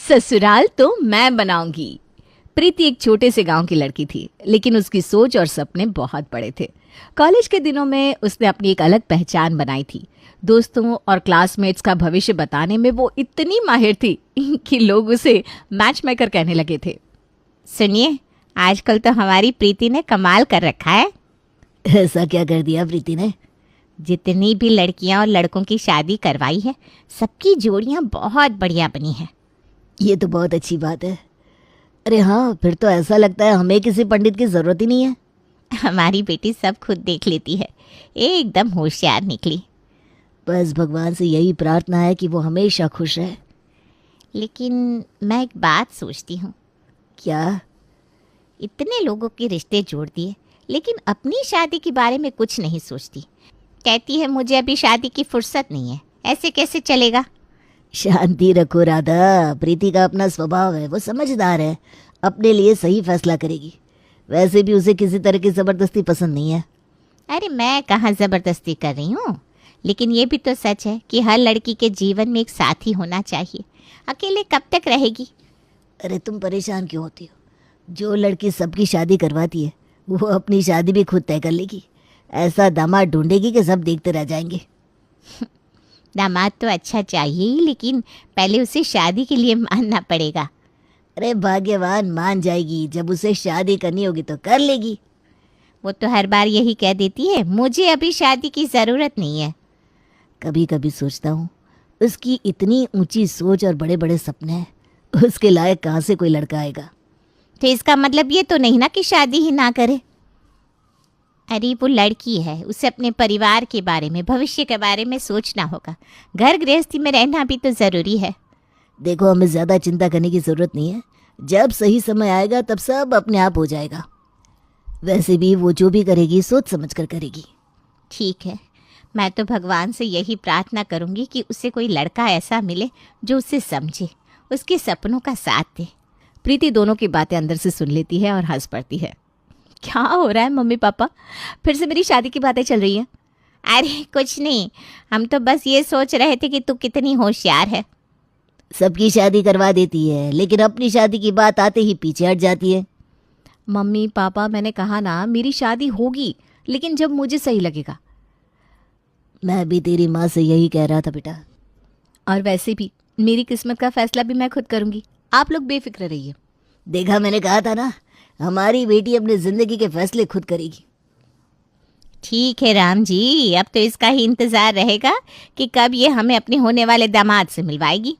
ससुराल तो मैं बनाऊंगी। प्रीति एक छोटे से गांव की लड़की थी, लेकिन उसकी सोच और सपने बहुत बड़े थे। कॉलेज के दिनों में उसने अपनी एक अलग पहचान बनाई थी। दोस्तों और क्लासमेट्स का भविष्य बताने में वो इतनी माहिर थी कि लोग उसे मैच मेकर कहने लगे थे। सुनिए, आजकल तो हमारी प्रीति ने कमाल कर रखा है। ऐसा क्या कर दिया प्रीति ने? जितनी भी लड़कियां और लड़कों की शादी करवाई है, सबकी जोड़ियां बहुत बढ़िया बनी हैं। ये तो बहुत अच्छी बात है। अरे हाँ, फिर तो ऐसा लगता है हमें किसी पंडित की जरूरत ही नहीं है। हमारी बेटी सब खुद देख लेती है, एकदम होशियार निकली। बस भगवान से यही प्रार्थना है कि वो हमेशा खुश रहे। लेकिन मैं एक बात सोचती हूँ। क्या? इतने लोगों के रिश्ते जोड़ दिए, लेकिन अपनी शादी के बारे में कुछ नहीं सोचती। कहती है मुझे अभी शादी की फुर्सत नहीं है। ऐसे कैसे चलेगा? शांति रखो राधा, प्रीति का अपना स्वभाव है, वो समझदार है, अपने लिए सही फैसला करेगी। वैसे भी उसे किसी तरह की ज़बरदस्ती पसंद नहीं है। अरे मैं कहाँ ज़बरदस्ती कर रही हूँ, लेकिन ये भी तो सच है कि हर लड़की के जीवन में एक साथी होना चाहिए। अकेले कब तक रहेगी? अरे तुम परेशान क्यों होती हो? जो लड़की सबकी शादी करवाती है वो अपनी शादी भी खुद तय कर लेगी। ऐसा दामाद ढूंढेगी कि सब देखते रह जाएंगे। दामाद तो अच्छा चाहिए ही, लेकिन पहले उसे शादी के लिए मानना पड़ेगा। अरे भाग्यवान मान जाएगी, जब उसे शादी करनी होगी तो कर लेगी। वो तो हर बार यही कह देती है, मुझे अभी शादी की ज़रूरत नहीं है। कभी कभी सोचता हूँ, उसकी इतनी ऊंची सोच और बड़े बड़े सपने हैं, उसके लायक कहाँ से कोई लड़का आएगा? तो इसका मतलब ये तो नहीं ना कि शादी ही ना करे। अरे वो लड़की है, उसे अपने परिवार के बारे में, भविष्य के बारे में सोचना होगा। घर गृहस्थी में रहना भी तो ज़रूरी है। देखो, हमें ज़्यादा चिंता करने की ज़रूरत नहीं है। जब सही समय आएगा तब सब अपने आप हो जाएगा। वैसे भी वो जो भी करेगी सोच समझ कर करेगी। ठीक है, मैं तो भगवान से यही प्रार्थना करूंगी कि उसे कोई लड़का ऐसा मिले जो उसे समझे, उसके सपनों का साथ दे। प्रीति दोनों की बातें अंदर से सुन लेती है और हंस पड़ती है। क्या हो रहा है मम्मी पापा? फिर से मेरी शादी की बातें चल रही हैं? अरे कुछ नहीं, हम तो बस ये सोच रहे थे कि तू कितनी होशियार है। सबकी शादी करवा देती है, लेकिन अपनी शादी की बात आते ही पीछे हट जाती है। मम्मी पापा, मैंने कहा ना मेरी शादी होगी, लेकिन जब मुझे सही लगेगा। मैं भी तेरी माँ से यही कह रहा था बेटा। और वैसे भी मेरी किस्मत का फैसला भी मैं खुद करूंगी, आप लोग बेफिक्र रहिए। देखा, मैंने कहा था ना, हमारी बेटी अपनी जिंदगी के फैसले खुद करेगी। ठीक है राम जी, अब तो इसका ही इंतज़ार रहेगा कि कब ये हमें अपने होने वाले दामाद से मिलवाएगी।